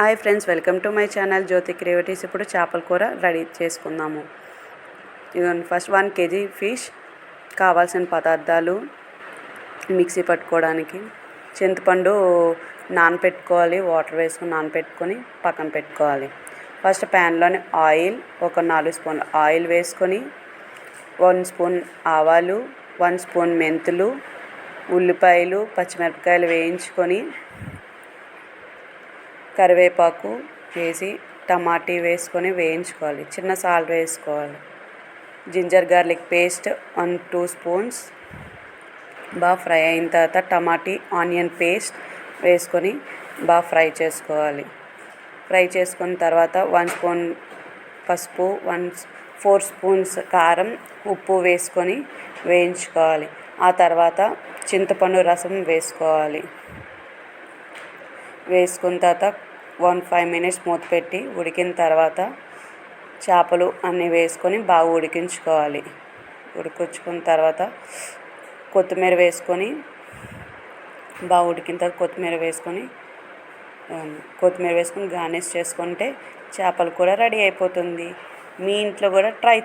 Hi friends, welcome to my channel Jyothi creatives. ఇప్పుడు చేపల కూర రెడీ చేసుకుందాము. ఇదిగోండి, ఫస్ట్ 1 kg ఫిష్. కావాల్సిన పదార్థాలు: మిక్సీ పట్టుకోవడానికి చింతపండు నానపెట్టుకోవాలి, వాటర్ వేసుకొని నానపెట్టుకొని పక్కన పెట్టుకోవాలి. ఫస్ట్ ప్యాన్లోని ఆయిల్, ఒక 4 స్పూన్ల ఆయిల్ వేసుకొని 1 స్పూన్ ఆవాలు, 1 స్పూన్ మెంతులు, ఉల్లిపాయలు, పచ్చిమిరపకాయలు వేయించుకొని కరివేపాకు వేసి టమాటీ వేసుకొని వేయించుకోవాలి. చిన్న సాల్ట్ వేసుకోవాలి. జింజర్ గార్లిక్ పేస్ట్ 1-2 స్పూన్స్ బాగా ఫ్రై అయిన తర్వాత టమాటీ ఆనియన్ పేస్ట్ వేసుకొని బాగా ఫ్రై చేసుకోవాలి. ఫ్రై చేసుకున్న తర్వాత 1 స్పూన్ పసుపు, 4 స్పూన్స్ కారం, ఉప్పు వేసుకొని వేయించుకోవాలి. ఆ తర్వాత చింతపండు రసం వేసుకోవాలి. వేసుకున్న తర్వాత 5 మినిట్స్ మూత పెట్టి ఉడికిన తర్వాత చేపలు అన్నీ వేసుకొని బాగా ఉడికించుకోవాలి. ఉడికించుకున్న తర్వాత కొత్తిమీర వేసుకొని బాగా ఉడికిన తర్వాత కొత్తిమీర వేసుకొని గార్నిష్ చేసుకుంటే చేపల కూర రెడీ అయిపోతుంది. మీ ఇంట్లో కూడా ట్రై